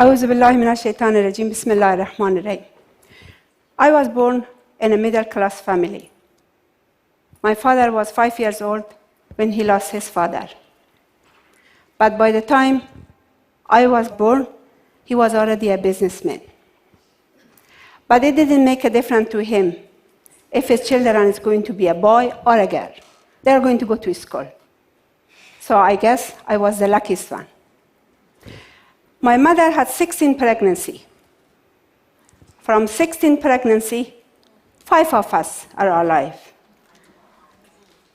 أعوذ بالله من الشيطان الرجيم بسم الله الرحمن الرحيم. I was born in a middle-class family. My father was 5 years old when he lost his father. But by the time I was born, he was already a businessman. But it didn't make a difference to him if his children is going to be a boy or a girl. They are going to go to school. So I guess I was the luckiest one. My mother had 16 pregnancies. From 16 pregnancies, 5 of us are alive.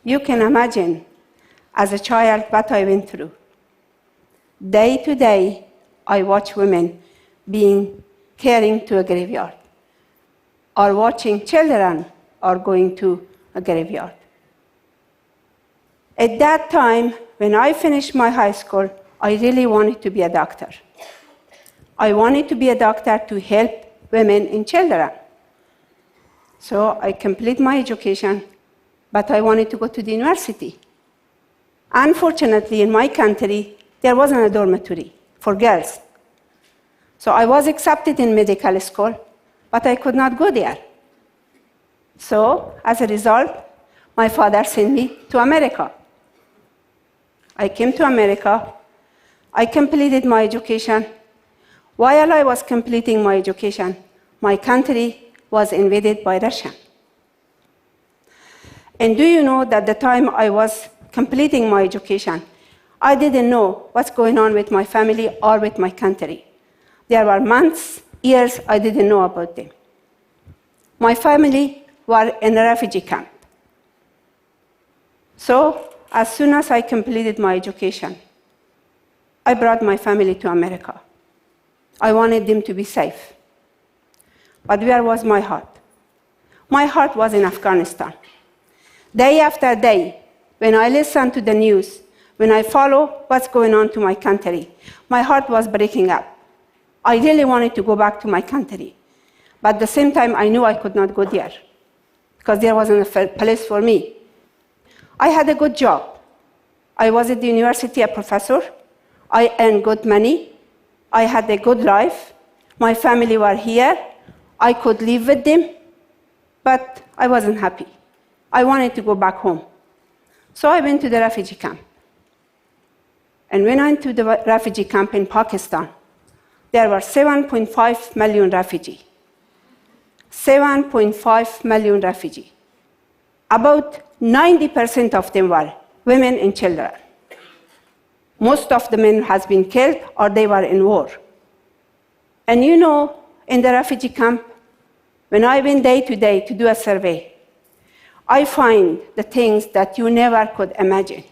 You can imagine, as a child, what I went through. Day to day, I watch women carrying to a graveyard, or watching children are going to a graveyard. At that time, when I finished my high school, I really wanted to be a doctor. I wanted to be a doctor to help women and children. So I completed my education, but I wanted to go to the university. Unfortunately, in my country, there wasn't a dormitory for girls. So I was accepted in medical school, but I could not go there. So as a result, my father sent me to America. I came to America. I completed my education. While I was completing my education, my country was invaded by Russia. And do you know that the time I was completing my education, I didn't know what's going on with my family or with my country. There were months, years, I didn't know about them. My family were in a refugee camp. So as soon as I completed my education, I brought my family to America. I wanted them to be safe. But where was my heart? My heart was in Afghanistan. Day after day, when I listened to the news, when I follow what's going on to my country, my heart was breaking up. I really wanted to go back to my country. But at the same time, I knew I could not go there because there wasn't a place for me. I had a good job. I was at the university a professor. I earned good money. I had a good life. My family were here. I could live with them, but I wasn't happy. I wanted to go back home. So I went to the refugee camp. And when I went to the refugee camp in Pakistan, there were 7.5 million refugees. 7.5 million refugees. About 90% of them were women and children. Most of the men has been killed or they were in war. And you know, in the refugee camp, when I went day to day to do a survey, I find the things that you never could imagine.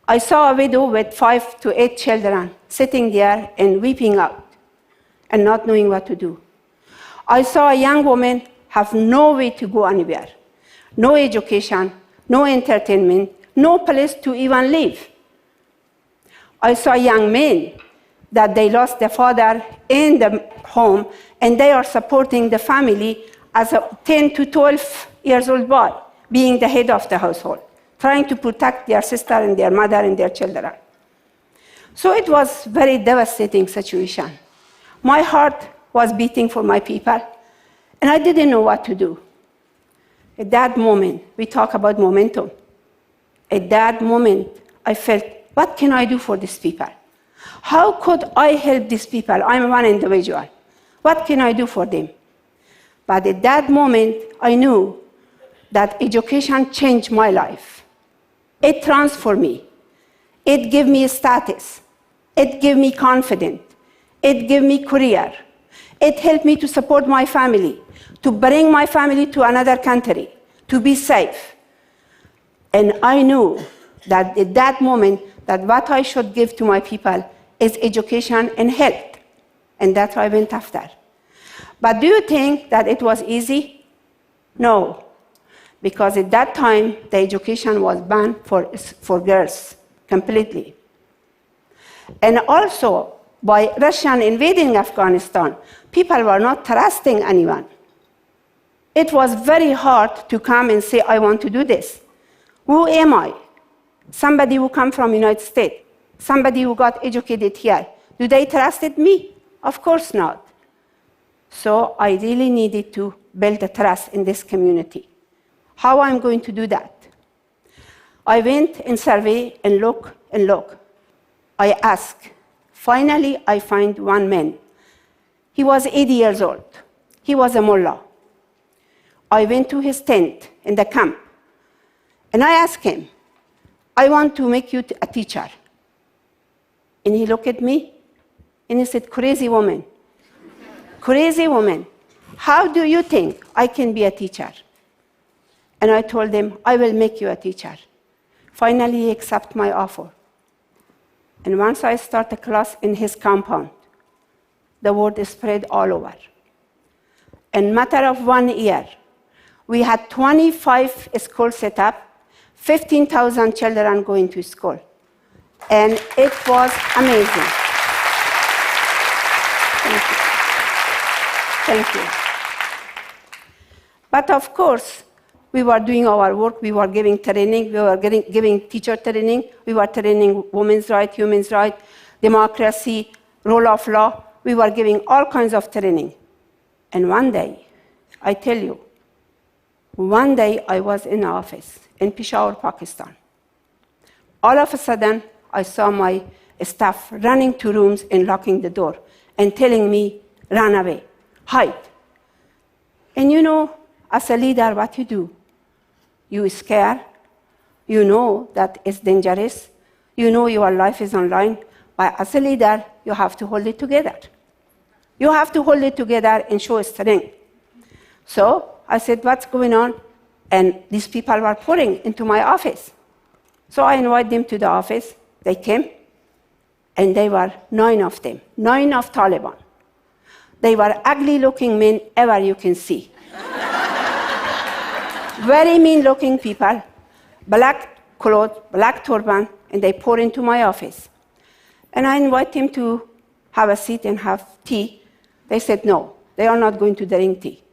I saw a widow with 5 to 8 children sitting there and weeping out and not knowing what to do. I saw a young woman have no way to go anywhere, no education, no entertainment, no place to even live. I saw young men that they lost their father in the home and they are supporting the family as a 10 to 12 years old boy, being the head of the household, trying to protect their sister and their mother and their children. So it was a very devastating situation. My heart was beating for my people, and I didn't know what to do. At that moment, we talk about momentum. At that moment, I felt, what can I do for these people? How could I help these people? I'm one individual. What can I do for them? But at that moment, I knew that education changed my life. It transformed me. It gave me a status. It gave me confidence. It gave me career. It helped me to support my family, to bring my family to another country, to be safe. And I knew that at that moment, that what I should give to my people is education and health. And that's what I went after. But do you think that it was easy? No. Because at that time, the education was banned for girls completely. And also, by Russian invading Afghanistan, people were not trusting anyone. It was very hard to come and say, I want to do this. Who am I? Somebody who comes from the United States, somebody who got educated here, Do they trusted me? Of course not. So I really needed to build a trust in this community. How I'm going to do that? I went and survey and look and look. I asked. Finally, I find one man. He was 80 years old. He was a mullah. I went to his tent in the camp, and I asked him, I want to make you a teacher. And he looked at me, and he said, crazy woman, how do you think I can be a teacher? And I told him, I will make you a teacher. Finally, he accepted my offer. And once I started a class in his compound, the word spread all over. In a matter of 1 year, we had 25 schools set up, 15,000 children going to school. And it was amazing. Thank you. But of course, we were doing our work, we were giving training, we were giving teacher training, we were training women's rights, human rights, democracy, rule of law. We were giving all kinds of training. And one day, I tell you, one day I was in an office in Peshawar, Pakistan. All of a sudden, I saw my staff running to rooms and locking the door and telling me, run away, hide. And you know, as a leader, what you do? You scare. You know that it's dangerous. You know your life is online. But as a leader, you have to hold it together. You have to hold it together and show strength. So I said, what's going on? And these people were pouring into my office. So I invited them to the office. They came, and they were 9 of them, 9 of Taliban. They were ugly-looking men ever you can see. Very mean-looking people, black clothes, black turban, and they poured into my office. And I invited them to have a seat and have tea. They said no, they are not going to drink tea.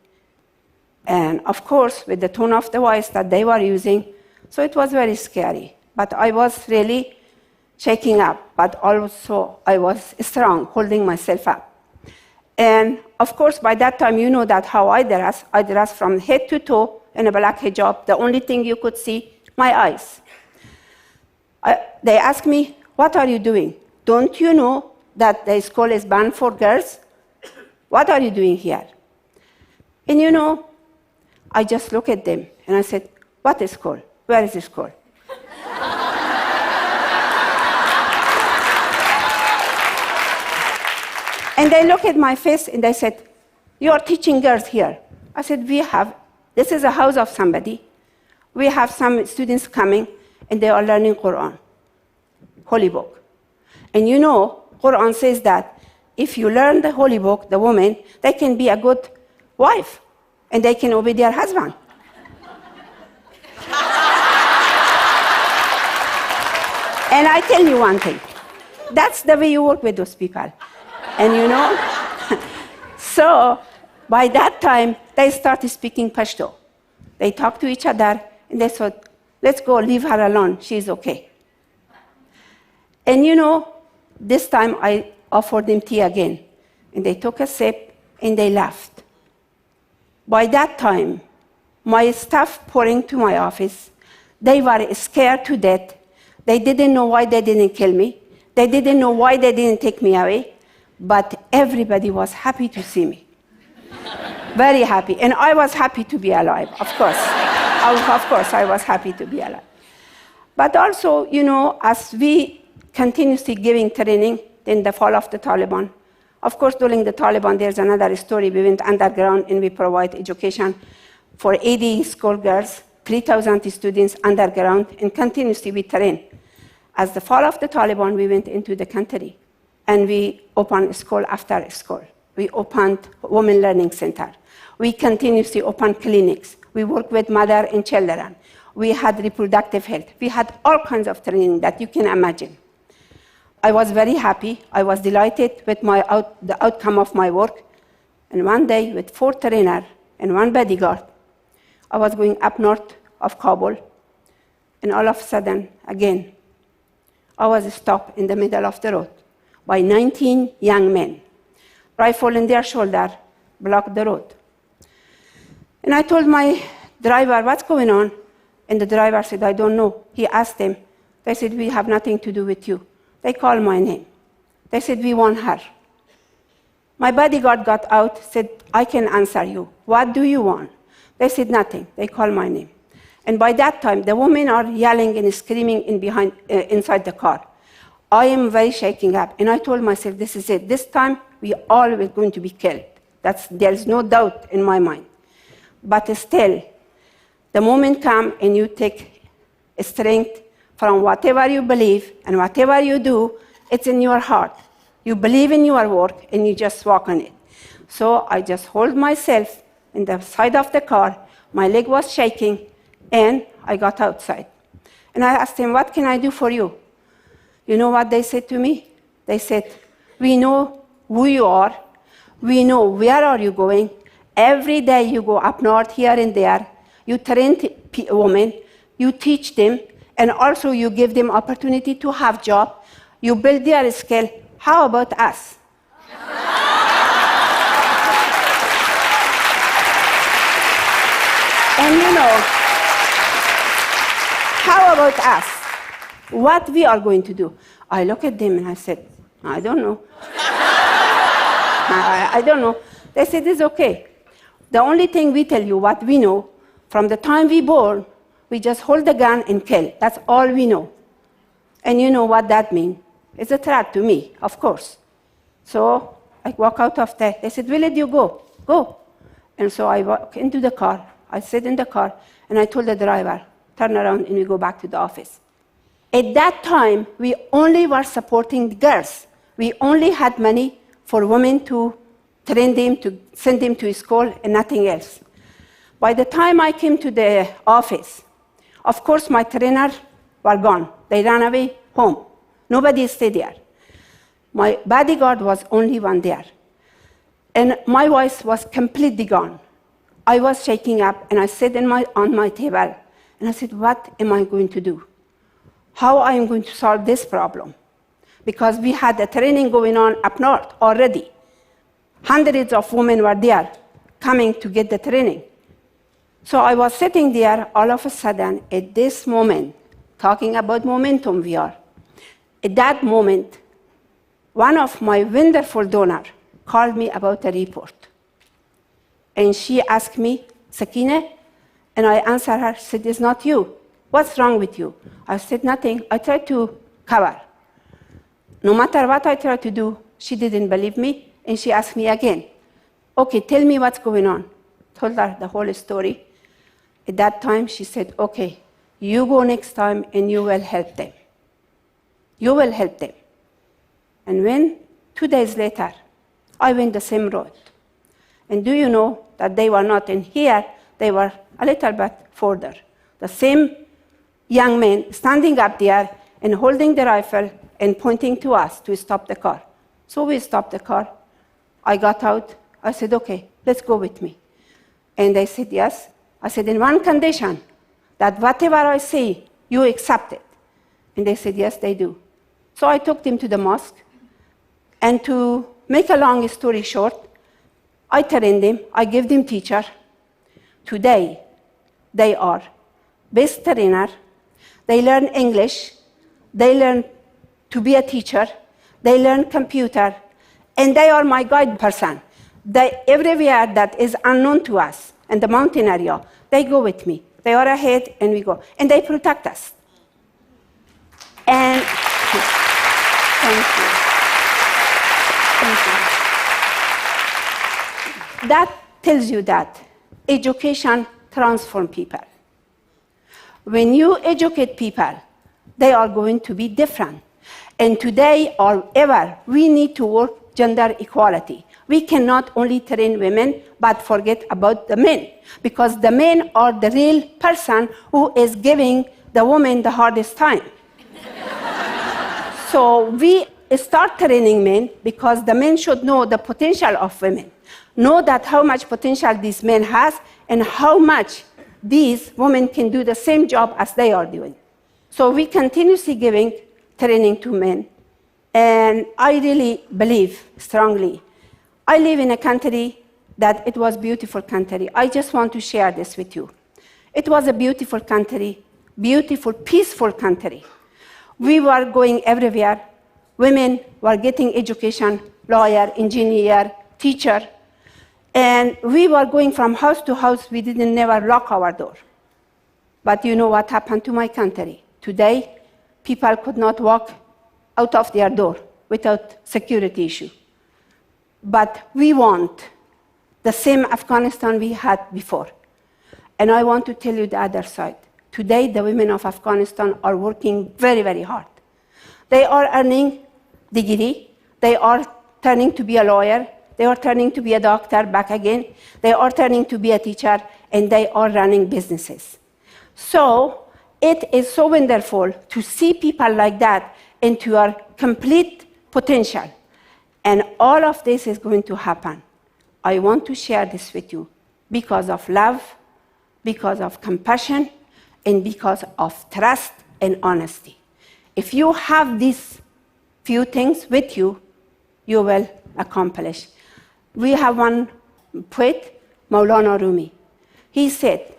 And of course, with the tone of the voice that they were using, so it was very scary. But I was really shaking up, but also I was strong, holding myself up. And of course, by that time, you know that how I dress from head to toe in a black hijab. The only thing you could see, my eyes. They asked me, what are you doing? Don't you know that the school is banned for girls? What are you doing here? And you know, I just looked at them and I said, what is school? Where is the school? And they looked at my face and they said, you are teaching girls here. I said, this is a house of somebody. We have some students coming and they are learning Quran, holy book. And you know, Quran says that if you learn the holy book, the woman, they can be a good wife and they can obey their husband. And I tell you one thing, that's the way you work with those people. And you know, so by that time, they started speaking Pashto. They talked to each other, and they said, let's go, leave her alone, she's okay. And you know, this time I offered them tea again, and they took a sip, and they left. By that time, my staff pouring to my office, they were scared to death. They didn't know why they didn't kill me. They didn't know why they didn't take me away. But everybody was happy to see me. Very happy. And I was happy to be alive, of course. Of course, I was happy to be alive. But also, you know, as we continuously giving training in the fall of the Taliban, of course, during the Taliban, there's another story. We went underground and we provide education for 80 schoolgirls, 3,000 students underground, and continuously we train. As the fall of the Taliban, we went into the country. And we opened school after school. We opened Women Learning Center. We continuously opened clinics. We worked with mother and children. We had reproductive health. We had all kinds of training that you can imagine. I was very happy. I was delighted with the outcome of my work. And one day, with 4 trainers and 1 bodyguard, I was going up north of Kabul. And all of a sudden, again, I was stopped in the middle of the road by 19 young men. Rifle in their shoulder, blocked the road. And I told my driver, what's going on? And the driver said, I don't know. He asked them. They said, we have nothing to do with you. They called my name. They said, we want her. My bodyguard got out, said, I can answer you. What do you want? They said, nothing. They called my name. And by that time, the women are yelling and screaming inside the car. I am very shaking up. And I told myself, this is it. This time, we all were going to be killed. There is no doubt in my mind. But still, the moment comes and you take strength from whatever you believe and whatever you do, it's in your heart. You believe in your work and you just walk on it. So I just hold myself in the side of the car. My leg was shaking and I got outside. And I asked them, what can I do for you? You know what they said to me? They said, we know who you are. We know where are you going. Every day you go up north, here and there. You train women, you teach them, and also you give them opportunity to have job. You build their skill. How about us? And you know, how about us? What we are going to do? I look at them and I said, I don't know. I don't know. They said, it's okay. The only thing we tell you, what we know, from the time we born, we just hold the gun and kill. That's all we know. And you know what that means. It's a threat to me, of course. So I walk out of there. They said, we'll let you go. Go. And so I walk into the car. I sit in the car, and I told the driver, turn around, and we go back to the office. At that time, we only were supporting the girls. We only had money for women to train them, to send them to school, and nothing else. By the time I came to the office, of course, my trainers were gone. They ran away home. Nobody stayed there. My bodyguard was only one there. And my voice was completely gone. I was shaking up, and I sat on my table, and I said, what am I going to do? How I am going to solve this problem? Because we had a training going on up north already. Hundreds of women were there coming to get the training. So I was sitting there all of a sudden at this moment, talking about momentum we are. At that moment, one of my wonderful donors called me about a report. And she asked me, Sakena, and I answered her, said, it's not you. What's wrong with you? I said, nothing. I tried to cover. No matter what I tried to do, she didn't believe me, and she asked me again, okay, tell me what's going on. Told her the whole story. At that time, she said, okay, you go next time and you will help them. You will help them. And when 2 days later, I went the same road. And do you know that they were not in here, they were a little bit further. The same young men standing up there and holding the rifle and pointing to us to stop the car. So we stopped the car. I got out. I said, okay, let's go with me. And they said, yes. I said, in one condition, that whatever I say, you accept it. And they said, yes, they do. So I took them to the mosque. And to make a long story short, I trained them. I gave them teacher. Today, they are best trainer. They learn English. They learn to be a teacher. They learn computer. And they are my guide person. Everywhere that is unknown to us, in the mountain area, they go with me. They are ahead, and we go. And they protect us. And thank you. Thank you. That tells you that education transforms people. When you educate people, they are going to be different. And today or ever, we need to work gender equality. We cannot only train women, but forget about the men. Because the men are the real person who is giving the woman the hardest time. So we start training men because the men should know the potential of women. Know that how much potential this man has and how much these women can do the same job as they are doing. So we continuously giving training to men. And I really believe strongly. I live in a country that it was a beautiful country. I just want to share this with you. It was a beautiful country, beautiful, peaceful country. We were going everywhere. Women were getting education, lawyer, engineer, teacher. And we were going from house to house. We didn't never lock our door. But you know what happened to my country? Today, people could not walk out of their door without security issue. But we want the same Afghanistan we had before. And I want to tell you the other side. Today, the women of Afghanistan are working very, very hard. They are earning degree. They are turning to be a lawyer. They are turning to be a doctor back again. They are turning to be a teacher, and they are running businesses. So it is so wonderful to see people like that into your complete potential. And all of this is going to happen. I want to share this with you because of love, because of compassion, and because of trust and honesty. If you have these few things with you, you will accomplish. We have one poet, Maulana Rumi. He said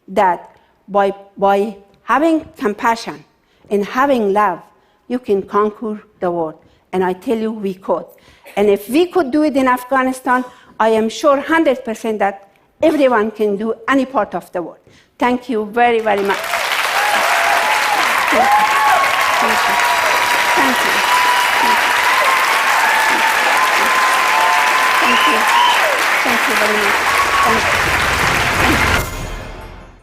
that by having compassion and having love, you can conquer the world. And I tell you, we could. And if we could do it in Afghanistan, I am sure 100% that everyone can do any part of the world. Thank you very, very much. Thank you. Thank you. Thank you. Thank you. Thank you very much.